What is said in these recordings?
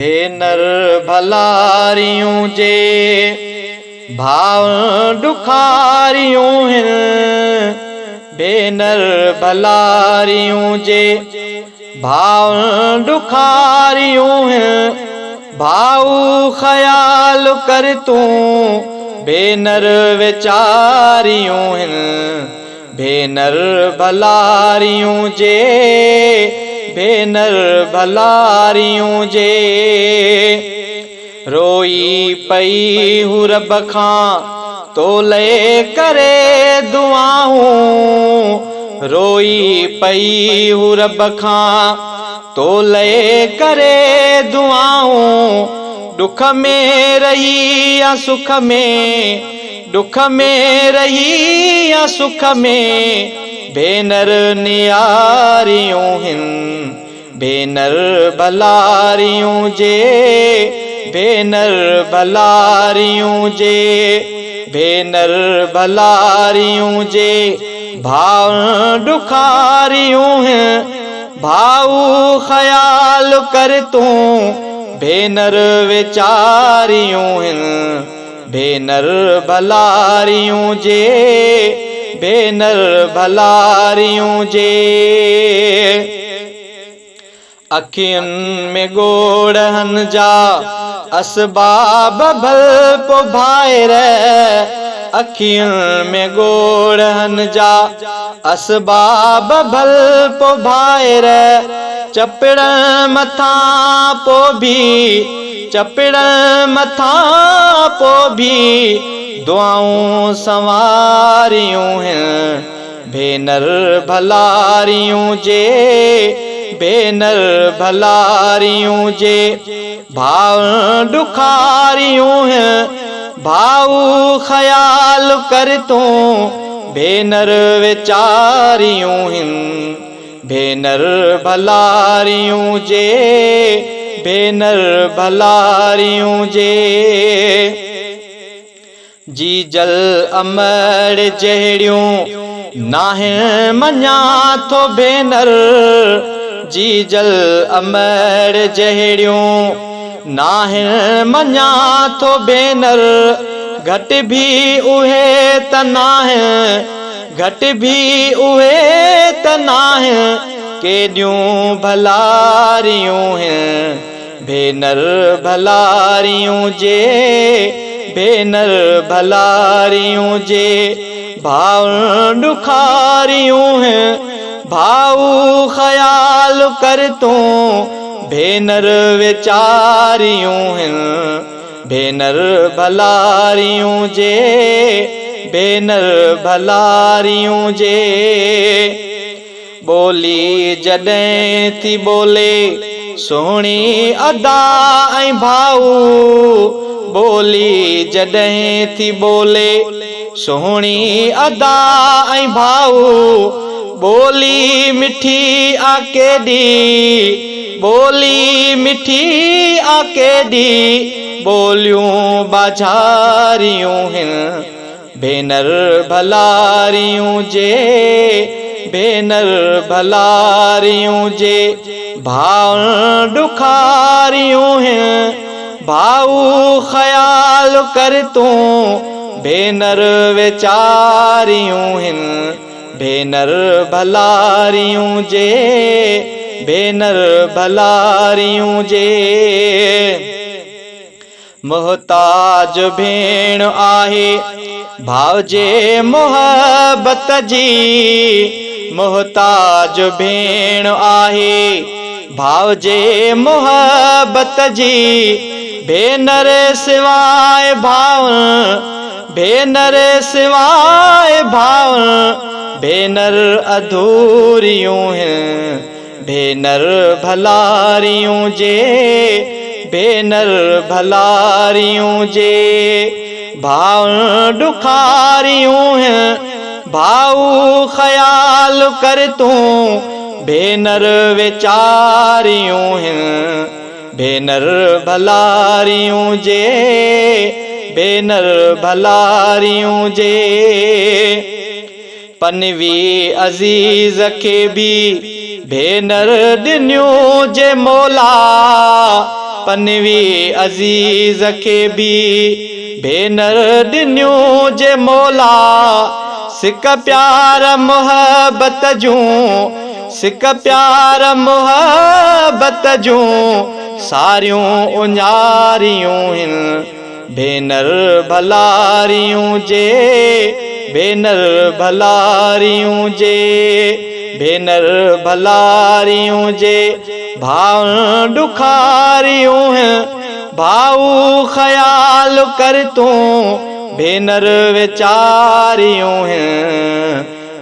भेनर भलारियूं जे भाव ॾुखारियूं आहिनि। भेनर भलारियूं जे भाव ॾुखारियूं आहिनि। भाऊ ख़याल कर तूं भेनर वीचारियूं आहिनि। भेनर भलारियूं जे भेनर भलारियूं जे रोई पई हू रब खां तोले करे दुआऊं। रोई पई हू रब खां तोले करे दुआऊं। दुख में रही या सुख में, दुख में रही या सुख में भेनर नियारियूं आहिनि। भेनर भलारियूं जे भेनर भलारियूं जे भेनर भलारियूं जे भाव ॾुखारियूं आहिनि। भाऊ ख़याल कर तूं भेनर वीचारियूं आहिनि। भेनर भलारियूं जे भेनर भलारियूं जे अखियुनि में ॻोढ़नि जा असबाब भल पो भाइर। अखियुनि में ॻोढ़नि जा असबाब भल पो भाइर। चपड़ मथां पो भी चपड़ मथां पो भी दुआऊं संवारियूं आहिनि। भेनर भलारियूं जे भेनर भलारियूं जे भाव ॾुखारियूं आहिनि। भाऊ ख़याल कर तूं भेनर वीचारियूं आहिनि। भेनर भलारियूं जे भेनर भलारियूं जे जीजल अमड़ जहिड़ियूं नाहे मञा थो भेनर। जीजल अमड़ जहिड़ियूं नाहे मञा थो भेनर। घटि भी उहे त नाहे घटि भी उहे त नाहे केॾियूं भलारियूं आहिनि। भेनर भलारियूं जे भेनर भलारियूं जे भाव ॾुखारियूं आहिनि। भाऊ ख़याल कर तूं भेनर वीचारियूं आहिनि। भेनर भलारियूं जे भेनर भलारियूं जे ॿोली जॾहिं थी ॿोले सुहिणी अदा ऐं भाऊ। ॿोली जॾहिं थी ॿोले सुहिणी अदा ऐं भाऊ। ॿोली मिठी आ केॾी ॿोली मिठी आ केॾी ॿोलियूं बाज़ारियूं आहिनि। भेनर भलारियूं जे भेनर भलारियूं जे भाव ॾुखारियूं आहिनि। भाऊ ख़याल कर तूं भेनर वीचारियूं आहिनि। भेनर भलारियूं जे भेनर भलारियूं जे मुहताज भेण आहे भाव जे मोहब्बत जी। मुहताज भेण आहे भाव जे मोहब्बत जी। भेनर सिवाय भाव भेनर सिवाय भाव भेनर अधूरियूं आहिनि। भेनर भलारियूं जे भेनर भलारियूं जे भाव ॾुखारियूं आहिनि। भाऊ ख़याल कर तूं भेनर वीचारियूं आहिनि। भेनर भलारियूं जे भेनर भलारियूं जे पनवी अज़ीज़ खे भी भेनर ॾिनियूं जे मौला। पनवी अज़ीज़ खे बि भेनर ॾिनियूं जे मौला सिक प्यार मुहबत जूं सिक प्यार मुहबत जूं सारियूं उञारियूं आहिनि भेनर भलारियूं जे भेनर भलारियूं जे भेनर भलारियूं जे भाउ ॾुखारियूं भाऊ ख़याल कर तूं भेनर वेचारियूं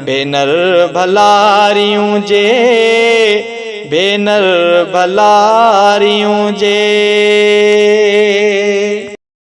भेनर भलारियूं जे भेनर भलारियूं जे।